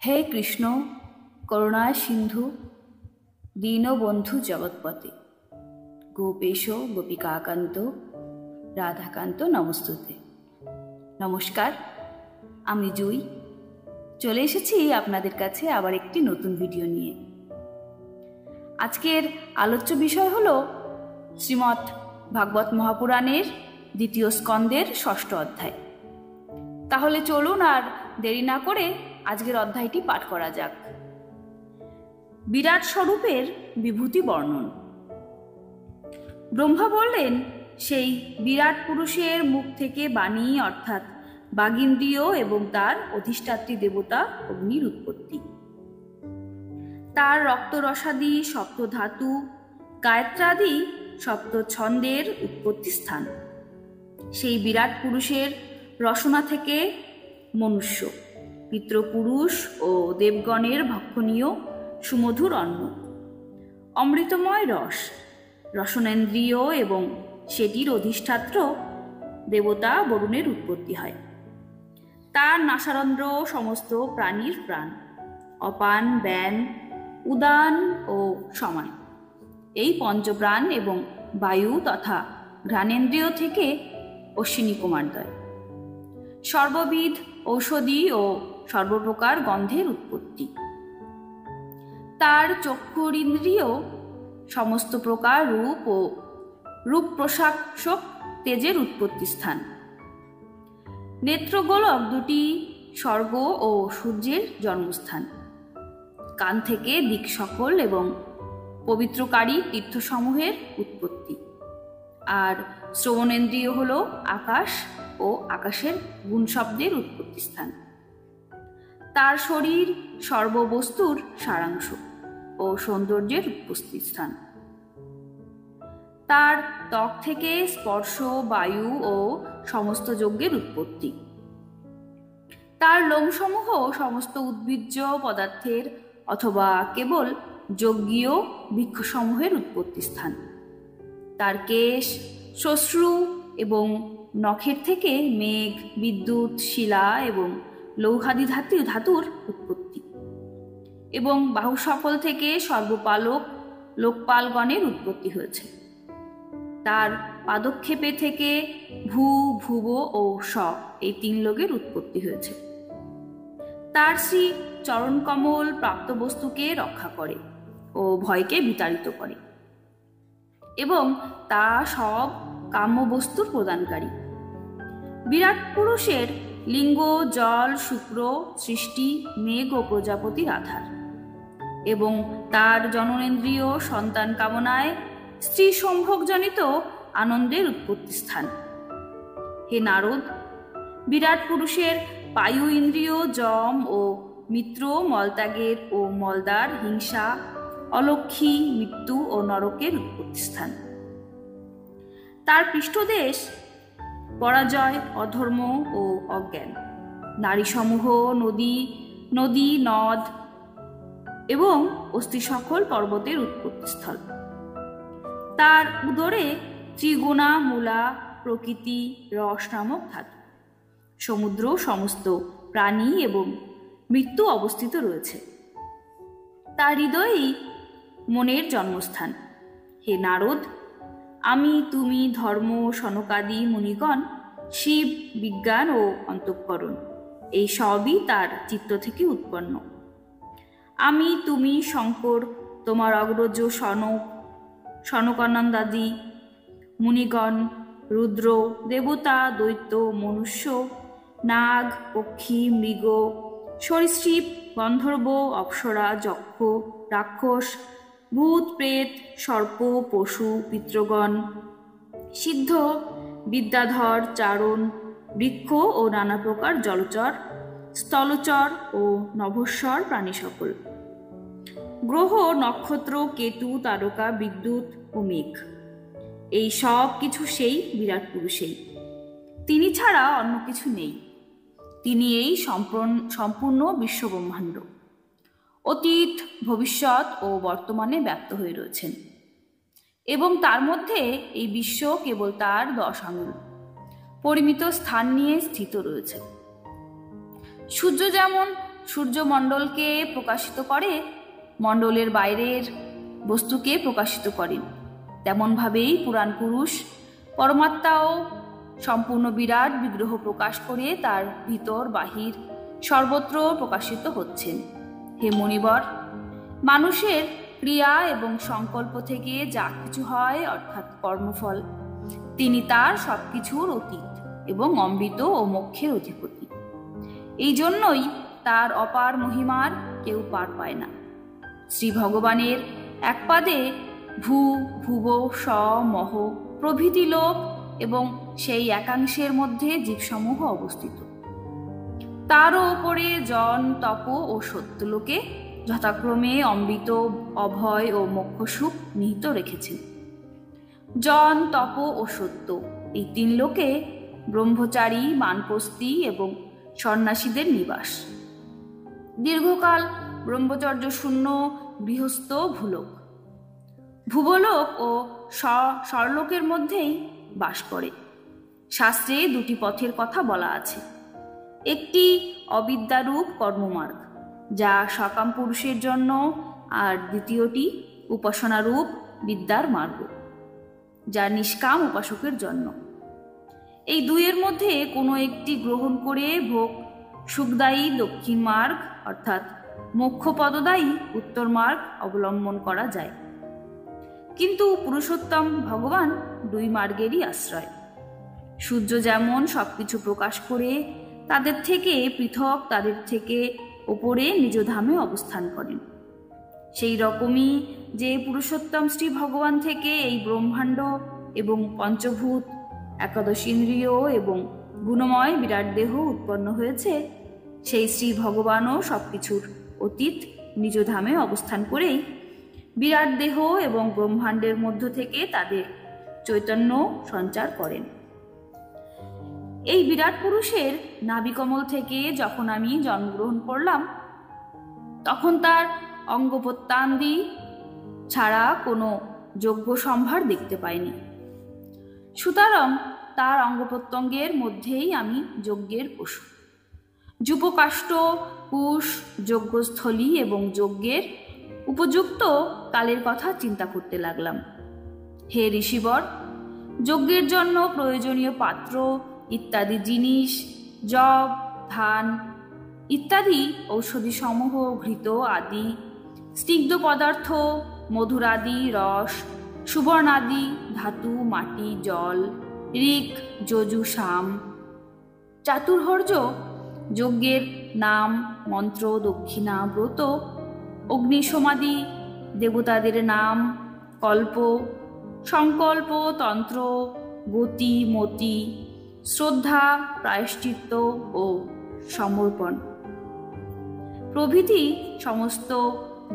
হে কৃষ্ণ, করুণা সিন্ধু, দীনবন্ধু জগৎপতে, গোপেশ গোপিকাকান্ত রাধাকান্ত নমস্তুতে। নমস্কার, আমি জুই চলে এসেছি আপনাদের কাছে আবার একটি নতুন ভিডিও নিয়ে। আজকের আলোচ্য বিষয় হলো শ্রীমদ্ ভাগবত মহাপুরাণের দ্বিতীয় স্কন্দের ৬ষ্ঠ অধ্যায়। তাহলে চলুন আর দেরি না করে আজকের অধ্যায়টি পাঠ করা যাক। বিরাট স্বরূপের বিভূতি বর্ণন। ব্রহ্মা বললেন, সেই বিরাট পুরুষের মুখ থেকে বাণী অর্থাৎ বাগীন্দ্রিয় এবং তার অধিষ্ঠাত্রী দেবতা অগ্নির উৎপত্তি। তার রক্তরসাদি সপ্ত ধাতু, গায়ত্রাদি সপ্ত ছন্দের উৎপত্তি স্থান। সেই বিরাট পুরুষের রসনা থেকে মনুষ্য, পিতৃপুরুষ ও দেবগণের ভক্ষণীয় সুমধুর অন্ন, অমৃতময় রস, রসনেন্দ্রিয় এবং সেটির অধিষ্ঠাত্র দেবতা বরুণের উৎপত্তি হয়। তার নাসারন্ধ্র সমস্ত প্রাণীর প্রাণ, অপান, ব্যান, উদান ও সমান, এই পঞ্চপ্রাণ এবং বায়ু তথা ঘ্রাণেন্দ্রিয় থেকে অশ্বিনী কুমারদ্বয়, সর্ববিধ ঔষধি ও সর্বপ্রকার গন্ধের উৎপত্তি। তার চক্ষুর ইন্দ্রিয় সমস্ত প্রকার রূপ ও রূপ প্রশাসক তেজের উৎপত্তি স্থান। নেত্রগোলক দুটি স্বর্গ ও সূর্যের জন্মস্থান। কান থেকে দিক সকল এবং পবিত্রকারী তীর্থসমূহের উৎপত্তি। আর শ্রবণেন্দ্রিয় হল আকাশ ও আকাশের গুণশব্দের উৎপত্তি স্থান। তার শরীর সর্ববস্তুর সারাংশ ও সৌন্দর্যের উৎপত্তি স্থান। তার ত্বক থেকে স্পর্শ, বায়ু ও সমস্ত যজ্ঞের উৎপত্তি। তার লোমসমূহ সমস্ত উদ্ভিজ্জ পদার্থের অথবা কেবল যজ্ঞীয় বৃক্ষসমূহের উৎপত্তি স্থান। তার কেশ, শ্মশ্রু এবং নখের থেকে মেঘ, বিদ্যুৎ, শিলা এবং লৌহাদি ধাতুর উৎপত্তি এবং বাহু সকল থেকে সর্বপালক লোকপালগণের উৎপত্তি হয়েছে। তার পাদক্ষেপে থেকে ভূ, ভুব ও স এই ৩ লোকের উৎপত্তি হয়েছে। তার শ্রী চরণকমল প্রাপ্ত বস্তুকে রক্ষা করে ও ভয়কে বিতাড়িত করে এবং তা সব কাম্য বস্তুর প্রদানকারী। বিরাট পুরুষের লিঙ্গ জল, শুক্র, সৃষ্টি, মেঘ ও প্রজাপতির আধার এবং তার জননেন্দ্রিয় সন্তান কামনায় স্ত্রী সম্ভোগজনিত আনন্দের উৎপত্তি স্থান। হে নারদ, বিরাট পুরুষের পায়ু ইন্দ্রিয় যম ও মিত্র মলত্যাগের ও মলদার, হিংসা, অলক্ষী, মৃত্যু ও নরকের উৎপত্তি স্থান। তার পৃষ্ঠদেশ পরাজয়, অধর্ম ও অজ্ঞান, নারীসমূহ, নদী, নদ এবং অস্থি সকল পর্বতের উৎপত্তিস্থল। তার উদরে ত্রিগুণা, মূলা, প্রকৃতি, রস নামক ধাতু, সমুদ্র, সমস্ত প্রাণী এবং মৃত্যু অবস্থিত রয়েছে। তার হৃদয়েই মনের জন্মস্থান। হে নারদ, আমি, তুমি, ধর্ম, সনকাদি মুনিগণ, শিব, বিজ্ঞান ও অন্তঃকরণ এই সবই তার চিত্ত থেকে উৎপন্ন। আমি, তুমি, শঙ্কর, তোমার অগ্রজ সনকানন্দাদি মুনিগণ, রুদ্র, দেবতা, দৈত্য, মনুষ্য, নাগ, পক্ষী, মৃগ, সরীসৃপ, গন্ধর্ব, অপ্সরা, যক্ষ, রাক্ষস, ভূত, প্রেত, সর্প, পশু, পিতৃগণ, সিদ্ধ, বিদ্যাধর, চারণ, বৃক্ষ ও নানা প্রকার জলচর, স্থলচর ও নভস্বর প্রাণী সকল, গ্রহ, নক্ষত্র, কেতু, তারকা, বিদ্যুৎ ও মেঘ, এই সব কিছু সেই বিরাট পুরুষেই। তিনি ছাড়া অন্য কিছু নেই। তিনি এই সম্পূর্ণ বিশ্বব্রহ্মাণ্ড, অতীত, ভবিষ্যৎ ও বর্তমানে ব্যপ্ত হয়ে রয়েছেন এবং তার মধ্যে এই বিশ্ব কেবল তার 10 আঙুল পরিমিত স্থান নিয়ে স্থিত রয়েছে। সূর্য যেমন সূর্যমণ্ডলকে প্রকাশিত করে, মণ্ডলের বাইরের বস্তুকে প্রকাশিত করেন, তেমনভাবেই পুরাণ পুরুষ পরমাত্মাও সম্পূর্ণ বিরাট বিগ্রহ প্রকাশ করে তার ভিতর বাহির সর্বত্র প্রকাশিত হচ্ছেন। হে মুনিবর, মানুষের ক্রিয়া এবং সংকল্প থেকে যা কিছু হয় অর্থাৎ কর্মফল, তিনি তার সবকিছুর অতীত এবং অমৃত ও মোক্ষের অধিপতি। এই জন্যই তার অপার মহিমার কেউ পার পায় না। শ্রী ভগবানের এক পাদে ভূ, ভুব, স, মহ প্রভৃতি লোক এবং সেই একাংশের মধ্যে জীবসমূহ অবস্থিত। তারও ওপরে জন, তপ ও সত্যলোকে যথাক্রমে অমৃত, অভয় ও মোক্ষ সুখ নিহিত রেখেছেন। জন, তপ ও সত্য এই তিন লোকে ব্রহ্মচারী, বানপ্রস্থী এবং সন্ন্যাসীদের নিবাস। দীর্ঘকাল ব্রহ্মচর্য শূন্য গৃহস্থ ভূলোক, ভুবলোক ও স্বর্লোকের মধ্যেই বাস করে। শাস্ত্রে দুটি পথের কথা বলা আছে। একটি অবিদ্যারূপ কর্মমার্গ, যা সকাম পুরুষের জন্য, আর দ্বিতীয়টি উপাসনারূপ বিদ্যার মার্গ, যা নিষ্কাম উপাসকের জন্য। এই দুইয়ের মধ্যে কোনো একটি গ্রহণ করে ভোগ সুখদায়ী দক্ষিণ মার্গ অর্থাৎ মোক্ষপদদায়ী উত্তর মার্গ অবলম্বন করা যায়। কিন্তু পুরুষোত্তম ভগবান দুই মার্গেরই আশ্রয়। সূর্য যেমন সবকিছু প্রকাশ করে তাদের থেকে পৃথক, তাদের থেকে ওপরে নিজ ধামে অবস্থান করেন, সেই রকমই যে পুরুষোত্তম শ্রী ভগবান থেকে এই ব্রহ্মাণ্ড এবং পঞ্চভূত, একাদশ ইন্দ্রিয় এবং গুণময় বিরাট দেহ উৎপন্ন হয়েছে, সেই শ্রী ভগবানও সবকিছুর অতীত নিজ ধামে অবস্থান করেই বিরাট দেহ এবং ব্রহ্মাণ্ডের মধ্য থেকে তাদের চৈতন্য সঞ্চার করেন। এই বিরাট পুরুষের নাভিকমল থেকে যখন আমি জন্মগ্রহণ করলাম, তখন তার অঙ্গ প্রত্যঙ্গাদি ছাড়া কোনো যজ্ঞ সম্ভার দেখতে পাইনি। সুতরাং তার অঙ্গ প্রত্যঙ্গের মধ্যেই আমি যজ্ঞের পশু। যুপকাষ্ঠ, কুশ, যজ্ঞস্থলী এবং যজ্ঞের উপযুক্ত কালের কথা চিন্তা করতে লাগলাম। হে ঋষিবর, যজ্ঞের জন্য প্রয়োজনীয় পাত্র ইত্যাদি জিনিস, যব, ধান ইত্যাদি ঔষধি সমূহ, ঘৃত আদি, স্নিগ্ধ পদার্থ, মধুরাদি, রস, সুবর্ণাদি, ধাতু, মাটি, জল, ঋক, যজু, সাম, চাতুর্বর্য, যজ্ঞের নাম, মন্ত্র, দক্ষিণা, ব্রত, অগ্নি সমাধি, দেবতাদের নাম, কল্প, সংকল্প, তন্ত্র, গতি, মতি, শ্রদ্ধা, প্রায়শ্চিত্ত ও সমর্পণ প্রভৃতি সমস্ত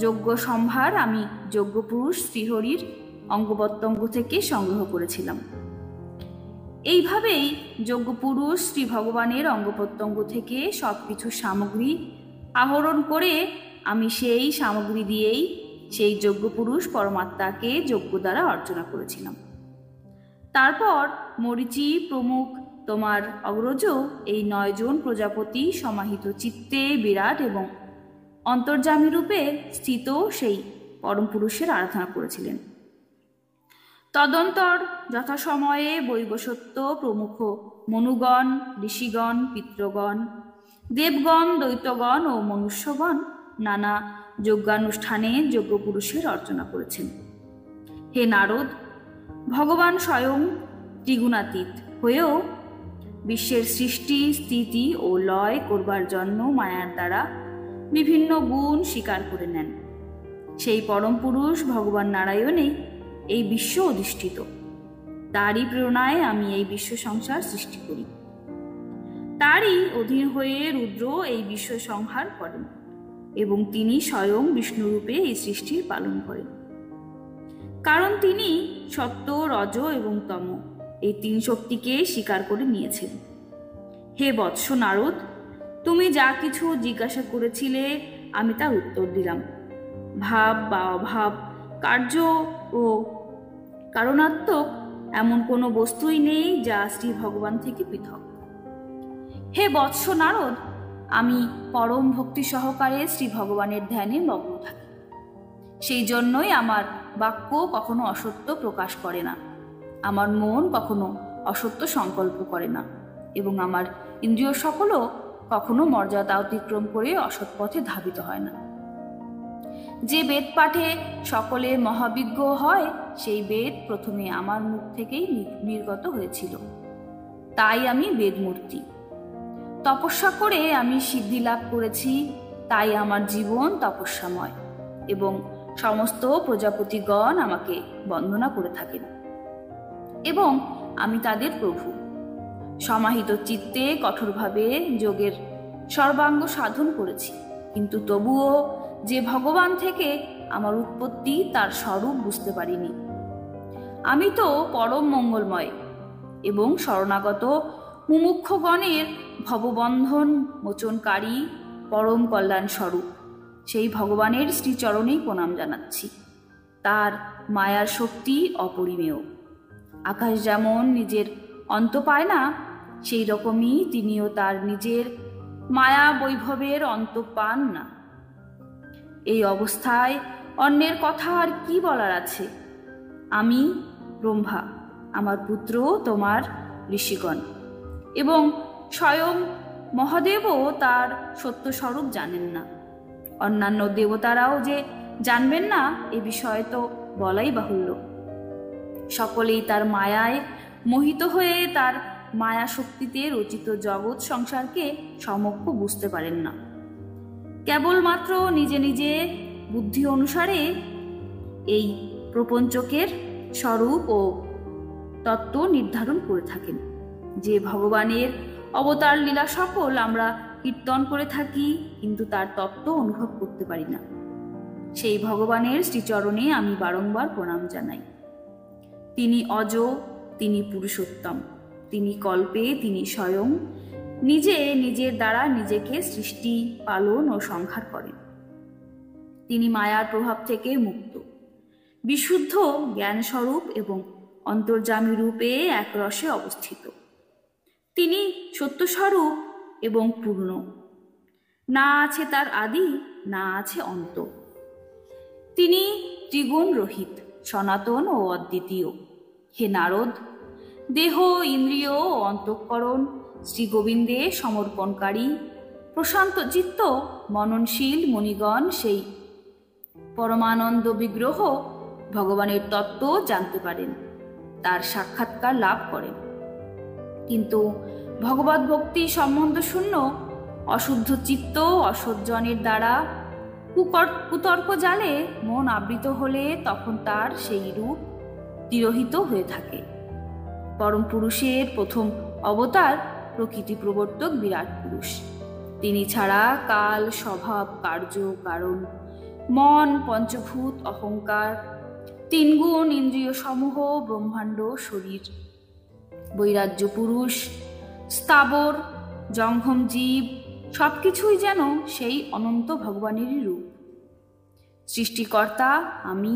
যজ্ঞ সম্ভার আমি যজ্ঞপুরুষ শ্রীহরির অঙ্গপ্রত্যঙ্গ থেকে সংগ্রহ করেছিলাম। এইভাবেই যজ্ঞপুরুষ শ্রী ভগবানের অঙ্গপ্রত্যঙ্গ থেকে সবকিছু সামগ্রী আহরণ করে আমি সেই সামগ্রী দিয়েই সেই যজ্ঞপুরুষ পরমাত্মাকে যজ্ঞ দ্বারা অর্চনা করেছিলাম। তারপর মরীচি প্রমুখ তোমার অগ্রজ এই 9 জন প্রজাপতি সমাহিত চিত্তে বিরাট এবং অন্তর্যামী রূপে স্থিত সেই পরম পুরুষের আরাধনা করেছিলেন। তদন্তর যথাসময়ে বৈবসত্য প্রমুখ মনুগণ, ঋষিগণ, পিতৃগণ, দেবগণ, দৈত্যগণ ও মনুষ্যগণ নানা যজ্ঞানুষ্ঠানে যজ্ঞপুরুষের অর্চনা করেছেন। হে নারদ, ভগবান স্বয়ং ত্রিগুণাতীত হয়েও বিশ্বের সৃষ্টি, স্থিতি ও লয় করবার জন্য মায়ার দ্বারা বিভিন্ন গুণ স্বীকার করে নেন। সেই পরম পুরুষ ভগবান নারায়ণেই এই বিশ্ব অধিষ্ঠিত। তারই প্রেরণায় আমি এই বিশ্ব সংসার সৃষ্টি করি। তারই অধীন হয়ে রুদ্র এই বিশ্ব সংহার করেন এবং তিনি স্বয়ং বিষ্ণুরূপে এই সৃষ্টির পালন করেন। কারণ তিনি সত্য, রজ এবং তম এই 3 শক্তিকে স্বীকার করে নিয়েছেন। হে বৎস নারদ, তুমি যা কিছু জিজ্ঞাসা করেছিলে আমি তার উত্তর দিলাম। ভাব বা অভাব, কার্য ও কারণাত্মক এমন কোনো বস্তুই নেই যা শ্রী ভগবান থেকে পৃথক। হে বৎস নারদ, আমি পরম ভক্তি সহকারে শ্রী ভগবানের ধ্যানে মগ্ন থাকি। সেই জন্যই আমার বাক্য কখনো অসত্য প্রকাশ করে না, আমার মন কখনো অসত্য সংকল্প করে না, এবং আমার ইন্দ্রিয় সকলও কখনো মর্যাদা অতিক্রম করে অসৎ পথে ধাবিত হয় না। যে বেদ পাঠে সকলে মহাবিজ্ঞ হয়, সেই বেদ প্রথমে আমার মুখ থেকেই নির্গত হয়েছিল, তাই আমি বেদমূর্তি। তপস্যা করে আমি সিদ্ধি লাভ করেছি, তাই আমার জীবন তপস্যাময়, এবং সমস্ত প্রজাপতিগণ আমাকে বন্দনা করে থাকেন, এবং আমি তাদের প্রভু। সমাহিত চিত্তে কঠোরভাবে যোগের সর্বাঙ্গ সাধন করেছি, কিন্তু তবুও যে ভগবান থেকে আমার উৎপত্তি তার স্বরূপ বুঝতে পারিনি। আমি তো পরম মঙ্গলময় এবং শরণাগত মুমুক্ষগণের ভববন্ধন মোচনকারী পরম কল্যাণ স্বরূপ সেই ভগবানের শ্রীচরণেই প্রণাম জানাচ্ছি। তার মায়ার শক্তি অপরিমেয়। আকাশ যেমন নিজের অন্ত পায় না, সেই রকমই তিনিও তার নিজের মায়া বৈভবের অন্ত পান না। এই অবস্থায় অন্যের কথা আর কি বলার আছে? আমি ব্রহ্মা, আমার পুত্র তোমার ঋষিগণ, এবং স্বয়ং মহাদেবও তার সত্য স্বরূপ জানেন না। অন্যান্য দেবতারাও যে জানবেন না এ বিষয়ে তো বলাই বাহুল্য। সকলেই তার মায়ায় মোহিত হয়ে তার মায়া শক্তিতে রচিত জগৎ সংসারকে সমক্ষ বুঝতে পারেন না। কেবলমাত্র নিজে নিজে বুদ্ধি অনুসারে এই প্রপঞ্চকের স্বরূপ ও তত্ত্ব নির্ধারণ করে থাকেন। যে ভগবানের অবতার লীলা সকল আমরা কীর্তন করে থাকি, কিন্তু তার তত্ত্ব অনুভব করতে পারি না, সেই ভগবানের শ্রীচরণে আমি বারংবার প্রণাম জানাই। তিনি অজ, তিনি পুরুষোত্তম, তিনি কল্পে, তিনি স্বয়ং নিজে নিজের দ্বারা নিজেকে সৃষ্টি, পালন ও সংহার করেন। তিনি মায়ার প্রভাব থেকে মুক্ত, বিশুদ্ধ জ্ঞানস্বরূপ এবং অন্তর্যামী রূপে একরসে অবস্থিত। তিনি সত্যস্বরূপ এবং পূর্ণ, না আছে তার আদি, না আছে অন্ত। তিনি ত্রিগুণ রহিত, সনাতন ও অদ্বিতীয়। হে নারদ, দেহ, ইন্দ্রিয় ও অন্তঃকরণ শ্রী গোবিন্দে সমর্পণকারী প্রশান্ত চিত্ত মননশীল মুনিগণ সেই পরমানন্দ বিগ্রহ ভগবানের তত্ত্ব জানতে পারেন, তার সাক্ষাৎকার লাভ করেন। কিন্তু ভগবত ভক্তি সম্বন্ধ শূন্য অশুদ্ধ চিত্ত অসজ্জনের দ্বারা কুতর্ক জালে মন আবৃত হলে তখন তার সেই রূপ তিরোহিত হয়ে থাকে। পরম পুরুষের প্রথম অবতার প্রকৃতি প্রবর্তক বিরাট পুরুষ। তিনি ছাড়া কাল, স্বভাব, কার্য, কারণ, মন, পঞ্চভূত, অহংকার, তিনগুণ, ইন্দ্রিয় সমূহ, ব্রহ্মাণ্ড, শরীর, বৈরাগ্য পুরুষ, স্থাবর জঙ্গম জীব সবকিছুই যেন সেই অনন্ত ভগবানেরই রূপ। সৃষ্টিকর্তা আমি,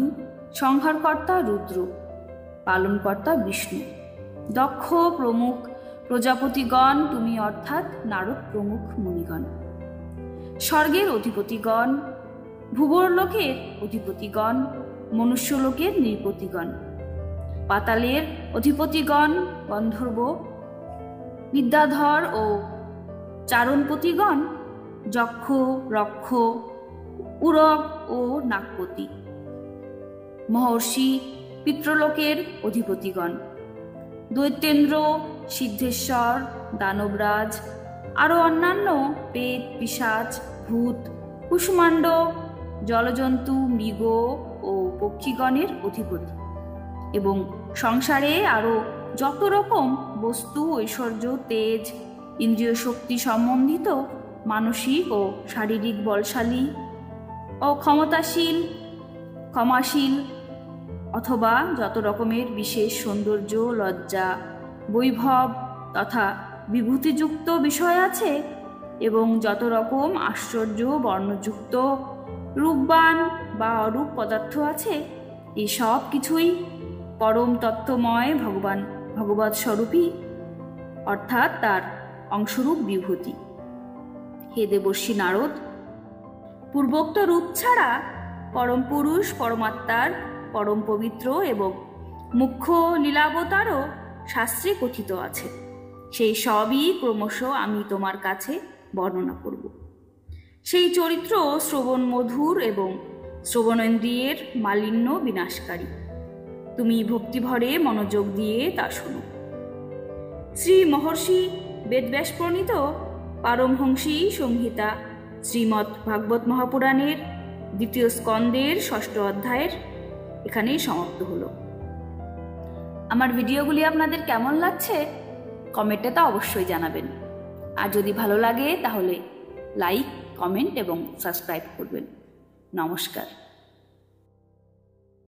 সংহারকর্তা রুদ্র, পালনকর্তা বিষ্ণু, দক্ষ প্রমুখ প্রজাপতিগণ তুমি, অর্থাৎ নারদ প্রমুখ মুনিগণ, স্বর্গের অধিপতিগণ, ভুবরলোকের অধিপতিগণ, মনুষ্যলোকের নৃপতিগণ, পাতালের অধিপতিগণ, গন্ধর্ব, বিদ্যাধর ও চারণপতিগণ, যক্ষ, রক্ষ, উরগ ও নাগপতি, মহর্ষি, পিতৃলোকের অধিপতিগণ, দৈত্যেন্দ্র, সিদ্ধেশ্বর, দানবরাজ, আরও অন্যান্য প্রেত, পিশাচ, ভূত, কুষ্মাণ্ড, জলজন্তু, মৃগ ও পক্ষীগণের অধিপতি, এবং সংসারে আরও যত রকম বস্তু, ঐশ্বর্য, তেজ, ইন্দ্রিয় শক্তি সম্বন্ধিত মানসিক ও শারীরিক বলশালী ও ক্ষমতাশীল, ক্ষমাশীল অথবা যত রকমের বিশেষ সৌন্দর্য, লজ্জা, বৈভব তথা বিভূতিযুক্ত বিষয় আছে, এবং যত রকম আশ্চর্য বর্ণযুক্ত রূপবান বা অরূপ পদার্থ আছে, এই সব কিছুই পরম তত্ত্বময় ভগবৎ স্বরূপী, অর্থাৎ তার অংশরূপ বিভূতি। হে দেবর্ষী নারদ, পূর্বোক্ত রূপ ছাড়া পরম পুরুষ পরমাত্মার পরম পবিত্র এবং মুখ্য লীলাবতারও শাস্ত্রে কথিত আছে। সেই সবই ক্রমশ আমি তোমার কাছে বর্ণনা করব। সেই চরিত্র শ্রবণ মধুর এবং শ্রবণেন্দ্রিয়ের মালিন্য বিনাশকারী। তুমি ভক্তিভরে মনোযোগ দিয়ে তা শোনো। শ্রী মহর্ষি বেদব্যাস প্রণীত পারমহংসী সংহিতা শ্রীমদ্ ভাগবত মহাপুরাণের 2য় স্কন্দের 6ষ্ঠ অধ্যায়ের এখানেই সমাপ্ত হলো। আমার ভিডিওগুলি আপনাদের কেমন লাগছে কমেন্টে তা অবশ্যই জানাবেন। আর যদি ভালো লাগে তাহলে লাইক, কমেন্ট এবং সাবস্ক্রাইব করবেন। নমস্কার।